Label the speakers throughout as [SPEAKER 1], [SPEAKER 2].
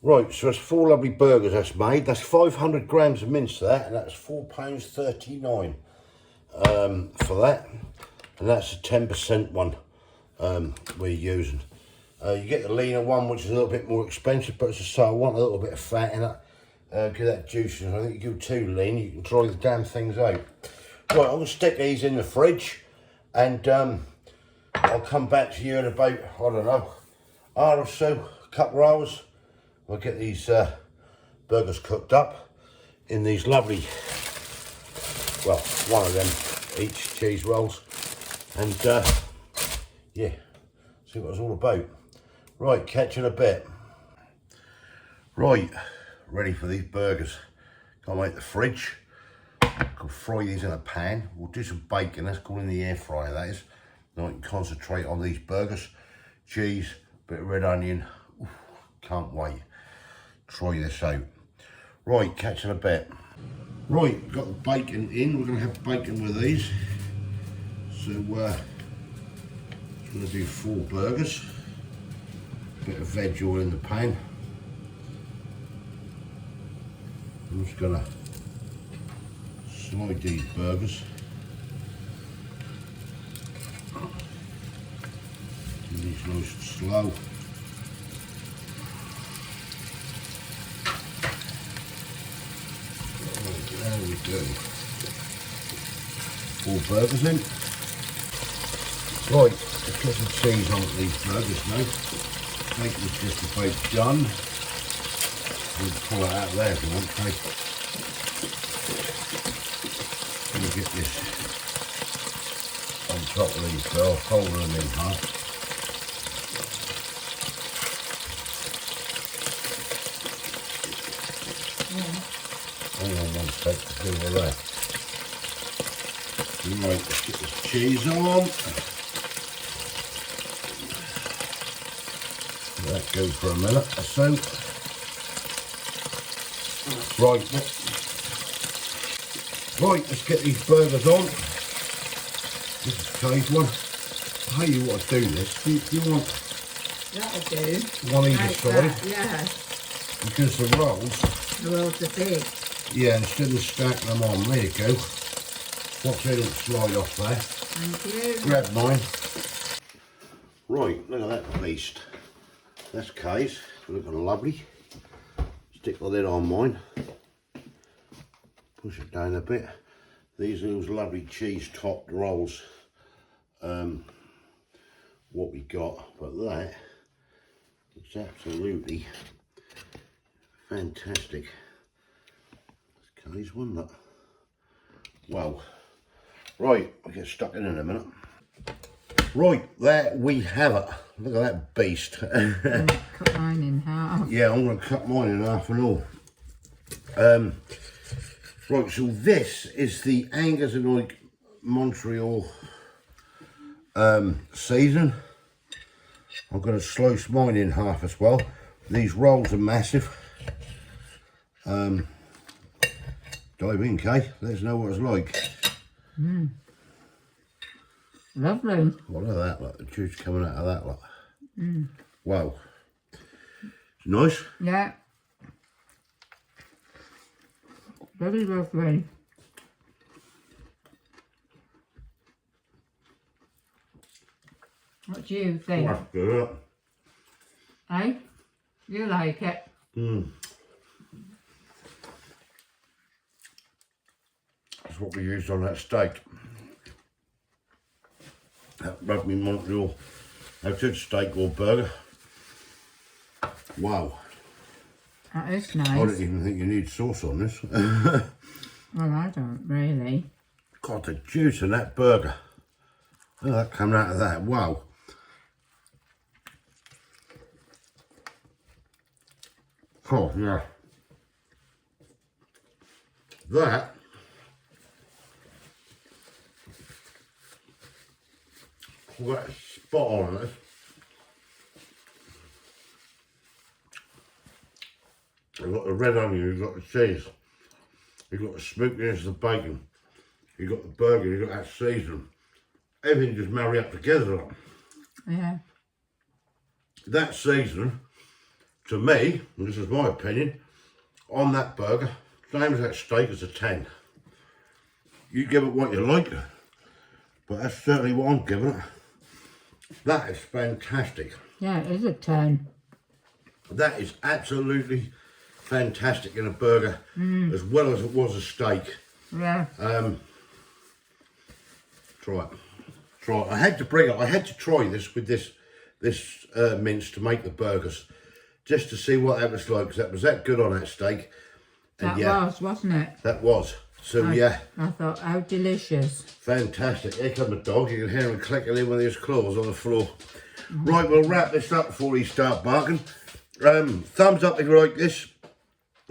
[SPEAKER 1] Right, so it's 4 lovely burgers that's made. That's 500 grams of mince that, and that's £4.39 for that. And that's a 10% one we're using. You get the leaner one, which is a little bit more expensive, but as I say, I want a little bit of fat in it. Give that juiciness. I think you go too lean, you can dry the damn things out. Right, I'm going to stick these in the fridge, and I'll come back to you in about, I don't know, hour or so, a couple of hours. We'll get these burgers cooked up in these lovely, well, one of them each cheese rolls, and yeah, see what it's all about. Right, catch you in a bit. Right, ready for these burgers. Come out the fridge. I'll fry these in a pan. We'll do some bacon, that's called in the air fryer, that is. Then I can concentrate on these burgers. Cheese, bit of red onion. Oof, can't wait. Try this out. Right, catch in a bit. Right, got the bacon in. We're going to have bacon with these. So, I'm going to do 4 burgers. Bit of veg oil in the pan. I'm just going to slide these burgers. Do these nice and slow. There we go. 4 burgers in. Right, let's put some cheese on these burgers now. Bacon's just about done. We'll pull it out of there if you want, okay? Let me get this on top of these, so I'll fold them in half. Hang on one sec to do all that. Right, let's get this cheese on. Let that go for a minute or so. Right, let's get these burgers on. This is Kay's one. How you want to do this? Do you want
[SPEAKER 2] that'll do.
[SPEAKER 1] One either side?
[SPEAKER 2] Yeah.
[SPEAKER 1] Because the rolls
[SPEAKER 2] are big.
[SPEAKER 1] Yeah, instead of stacking them on, there you go. Watch they don't slide off there.
[SPEAKER 2] Thank you.
[SPEAKER 1] Grab mine. Right, look at that beast. That's Kay's, looking lovely. Stick the lid on mine. Push it down a bit. These are those lovely cheese topped rolls. What we got, but that is absolutely fantastic. Kay's one that. Wow. Right, I'll get stuck in a minute. Right, there we have it. Look at that beast.
[SPEAKER 2] Cut mine in half.
[SPEAKER 1] Yeah, I'm going to cut mine in half and all. Right, so this is the Angus Oink Montreal season. I'm going to slice mine in half as well. These rolls are massive. Dive in, Kay. Let us know what it's like.
[SPEAKER 2] Lovely.
[SPEAKER 1] What look at that, look. The juice coming out of that, look. Wow. It's nice.
[SPEAKER 2] Yeah. Very lovely. What do you think?
[SPEAKER 1] That's good.
[SPEAKER 2] Eh? You like it?
[SPEAKER 1] That's what we used on that steak. That rugby Montreal. That's a steak or burger. Wow.
[SPEAKER 2] That is nice.
[SPEAKER 1] I don't even think you need sauce on this.
[SPEAKER 2] Well, I don't really.
[SPEAKER 1] God, the juice in that burger. Look at that coming out of that. Wow. Oh, yeah. That. That's spot on this. You've got the red onion, you've got the cheese, you've got the smokiness of the bacon, you've got the burger, you've got that seasoning. Everything just marry up together.
[SPEAKER 2] Yeah.
[SPEAKER 1] That seasoning to me, and this is my opinion, on that burger, same as that steak, is a 10. You give it what you like, but that's certainly what I'm giving it. That is fantastic.
[SPEAKER 2] Yeah, it is a 10.
[SPEAKER 1] That is absolutely fantastic in a burger, as well as it was a steak.
[SPEAKER 2] Yeah.
[SPEAKER 1] Try it. Try it. I had to bring it. I had to try this with this mince to make the burgers, just to see what that was like, because that was that good on that steak. And
[SPEAKER 2] That
[SPEAKER 1] yeah,
[SPEAKER 2] was, wasn't it?
[SPEAKER 1] that was. So yeah,
[SPEAKER 2] I thought, how delicious.
[SPEAKER 1] fantastic. Here comes the dog. You can hear him clicking in with his claws on the floor. Right, we'll wrap this up before he start barking. Thumbs up if you like this.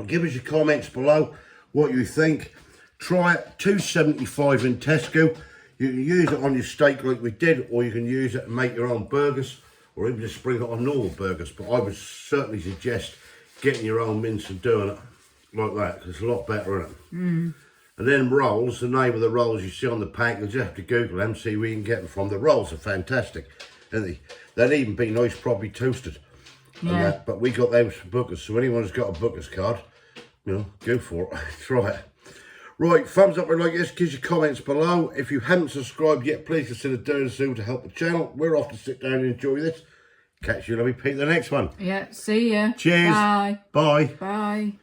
[SPEAKER 1] Give us your comments below what you think. Try it. $2.75 in Tesco. You can use it on your steak like we did, or you can use it and make your own burgers, or even just spring it on normal burgers. But I would certainly suggest getting your own mince and doing it like that, because it's a lot better, isn't it? And then rolls, the name of the rolls you see on the pack, you'll just have to Google them, see where you can get them from. The rolls are fantastic, aren't they? They'd even be nice, probably toasted. And
[SPEAKER 2] Yeah.
[SPEAKER 1] that, but we got those for Bookers, so anyone who's got a Bookers card, you know, go for it. Try it. Right, thumbs up if you like this, give your comments below. If you haven't subscribed yet, please consider doing so to help the channel. We're off to sit down and enjoy this. Catch you, let me pick the next one.
[SPEAKER 2] Yeah, see ya.
[SPEAKER 1] Cheers.
[SPEAKER 2] Bye.
[SPEAKER 1] Bye.
[SPEAKER 2] Bye.